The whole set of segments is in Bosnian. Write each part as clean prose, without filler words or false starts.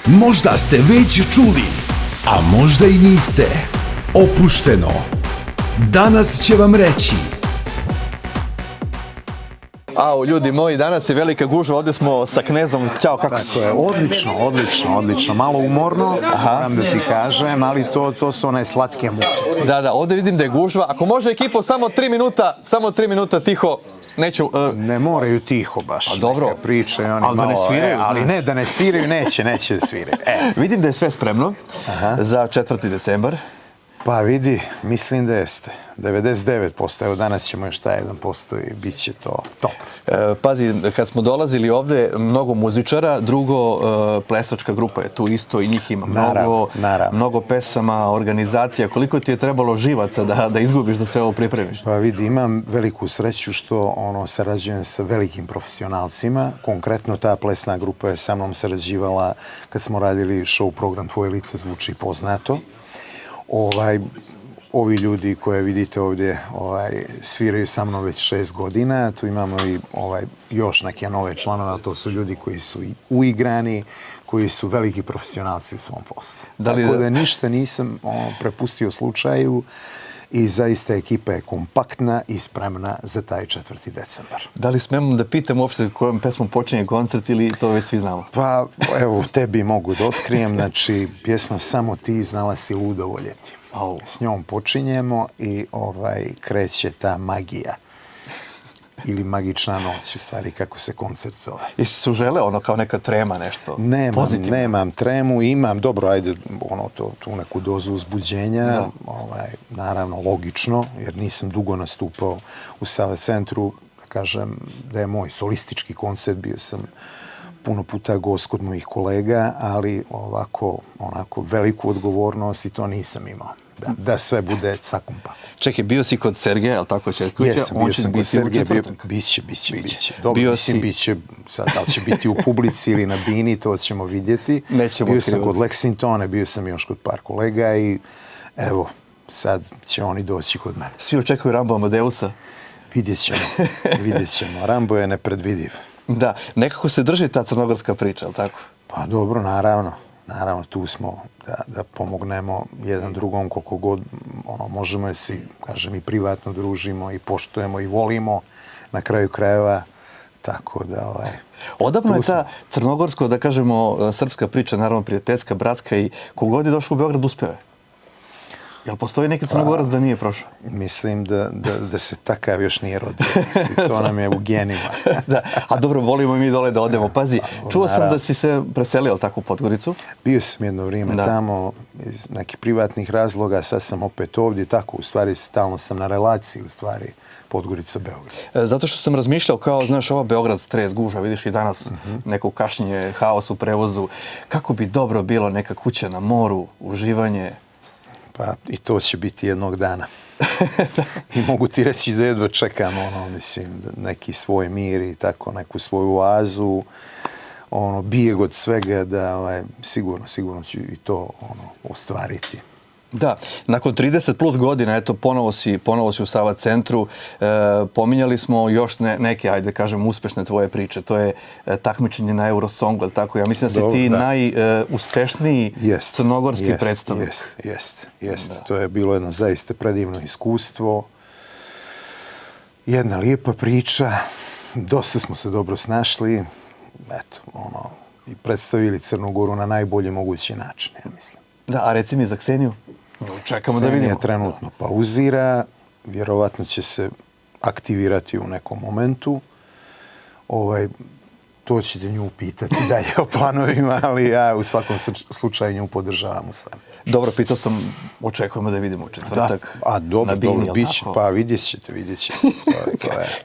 Možda ste već čuli, a možda i niste. Opušteno. Danas će vam reći. Ljudi moji, danas je velika gužva, ovdje smo sa knezom. Ćao, kako si? Odlično. Malo umorno, moram da ti kažem, ali to su one slatke muke. Da, ovdje vidim da je gužva. Ako može ekipo, samo 3 minuta tiho. Neću... Ne moraju tiho baš. A dobro. Neka priče, oni ali da ne sviraju. Ali ne, da ne sviraju, neće da sviraju. Vidim da je sve spremno za 4. decembar. Pa vidi, mislim da jeste. 99%, evo danas ćemo još taj 1% i bit će to top. Pazi, kad smo dolazili ovdje, mnogo muzičara, drugo, plesačka grupa je tu isto i njih ima mnogo pesama, organizacija. Koliko ti je trebalo živaca da izgubiš da sve ovo pripremiš? Pa vidi, imam veliku sreću što sarađujem sa velikim profesionalcima. Konkretno ta plesna grupa je sa mnom sarađivala kad smo radili show program Tvoje lice zvuči poznato. Ovi ljudi koje vidite ovdje sviraju sa mnom već 6 godina. Tu imamo i još neke nove članove, to su ljudi koji su uigrani, koji su veliki profesionalci u svom poslu. Tako da ništa nisam prepustio slučaju i zaista ekipa je kompaktna i spremna za taj 4. decembar. Da li smemo da pitam uopšte kojom pesmom počinje koncert ili to već svi znamo? Pa evo, tebi mogu da otkrijem, znači pjesma Samo ti znala si ludo voljeti. S njom počinjemo i kreće ta magija. Ili magična noć, u stvari, kako se koncert zove. I su žele kao neka trema, nešto pozitivno? Nemam tremu, imam, dobro, ajde, tu neku dozu uzbuđenja, naravno, logično, jer nisam dugo nastupao u Sava centru, da kažem da je moj solistički koncert, bio sam puno puta gost kod mojih kolega, ali onako veliku odgovornost i to nisam imao. Da sve bude cakumpa. Čekaj, bio si kod Sergeja, ali tako će? Jesam, bio sam kod Sergeja, biće. Dobro, mislim, biće, sad da li će biti u publici ili na bini, to ćemo vidjeti. Bio sam kod Lexingtona, bio sam još kod par kolega i evo, sad će oni doći kod mene. Svi očekuju Rambo Amadeusa? Vidjet ćemo. Rambo je nepredvidiv. Da, nekako se drži ta crnogorska priča, ali tako? Pa dobro, naravno, tu smo da pomognemo jedan drugom koliko god možemo, jer se, kažem, i privatno družimo i poštujemo i volimo na kraju krajeva, tako da Odavno je ta crnogorsko, da kažemo, srpska priča, naravno prijateljska, bratska i kogod je došao u Beograd uspeve. Jel postoji neki Crnogorac da nije prošao? Mislim da se takav još nije rodio. I to nam je u genima. A dobro, volimo mi dole da odemo. Pazi, čuo sam da si se preselio tako u Podgoricu. Bio sam jedno vrijeme tamo iz nekih privatnih razloga, sad sam opet ovdje, tako u stvari stalno sam na relaciji u stvari Podgorica-Beograd. Zato što sam razmišljao kao, znaš, ova Beograd stres, guža, vidiš i danas neko kašnjenje, haos u prevozu. Kako bi dobro bilo neka kuća na moru, uživanje? Pa i to će biti jednog dana. I mogu ti reći da jedva čekam neki svoj mir i tako neku svoju oazu, bijeg od svega da sigurno ću i to ostvariti. Da, nakon 30 plus godina, eto, ponovo si u Sava centru. Pominjali smo još neke, ajde kažem, uspešne tvoje priče. To je takmičenje na Eurosongu, ali tako? Ja mislim da si ti najuspešniji crnogorski predstavnik. Jeste. To je bilo jedno zaista predivno iskustvo. Jedna lijepa priča. Dosta smo se dobro snašli. Eto, i predstavili Crnu Goru na najbolji mogući način, ja mislim. Da, a reci mi za Kseniju? Čekamo da vidimo. Ksenija trenutno pauzira, vjerovatno će se aktivirati u nekom momentu. To ćete nju pitati dalje o planovima, ali ja u svakom slučaju nju podržavam u svemu. Dobro, pitao sam, očekujemo da vidimo u četvrtak. Dobro, bit će, pa vidjet ćete.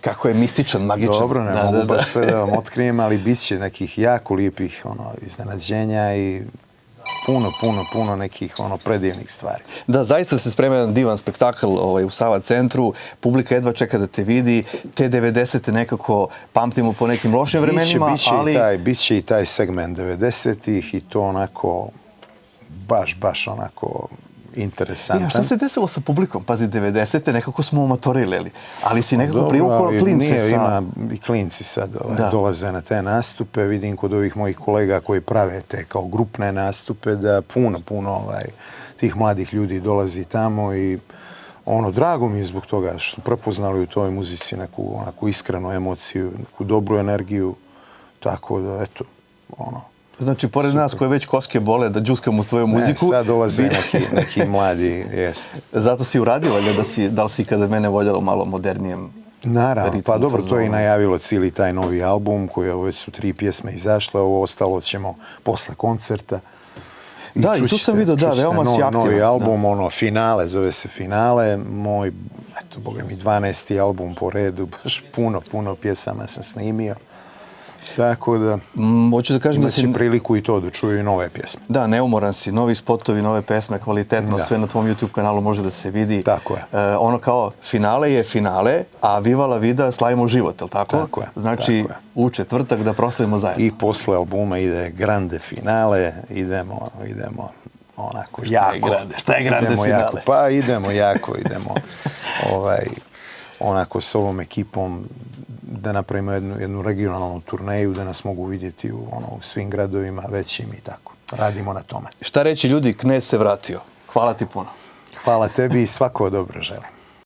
Kako je mističan, magičan. Dobro, ne mogu baš sve da vam otkrijem, ali bit će nekih jako lijepih iznenađenja i puno nekih predivnih stvari. Da, zaista se sprema jedan divan spektakl u Sava centru. Publika jedva čeka da te vidi. Te 90-te nekako pamtimo po nekim lošim vremenima, ali... Biće i taj segment 90-ih i to onako, baš onako interesantan. A šta se desilo sa publikom? Pazi, 90. nekako smo amatorili, ali si nekako privukao klince nije, sa... Ima i klinci sad dolaze na te nastupe. Vidim kod ovih mojih kolega koji prave te kao grupne nastupe da puno tih mladih ljudi dolazi tamo i drago mi je zbog toga što su prepoznali u toj muzici neku onako iskrenu emociju, neku dobru energiju. Tako da, eto, Znači, pored nas koje već koske bole da džuskamo svoju muziku... Ne, sad dolaze neki mladi, jeste. Zato si uradio, da li si kada mene voljelo malo modernijem? Naravno, pa dobro, to je i najavilo cijeli taj novi album, koji već su 3 pjesme izašle, ovo ostalo ćemo posle koncerta. Da, i tu sam vidio, da, veoma si aktivan. Novi album, Finale, zove se Finale, moj, eto, boga mi, 12. album po redu, baš puno pjesama sam snimio. Tako da, hoću da kažem da si... imaće priliku i to da čuju i nove pjesme. Da, neumoran si, novi spotovi, nove pesme, kvalitetno, sve na tvom YouTube kanalu može da se vidi. Tako je. Kao finale je finale, a Viva la vida slavimo život, je li tako? Tako je. Znači, u četvrtak da proslavimo zajedno. I posle albuma ide grande finale, idemo onako jako. Šta je grande finale? Pa idemo jako, onako s ovom ekipom da napravimo jednu regionalnu turneju, da nas mogu vidjeti u svim gradovima većim i tako. Radimo na tome. Šta reći ljudi, Knez se vratio. Hvala ti puno. Hvala tebi i svako dobro želim.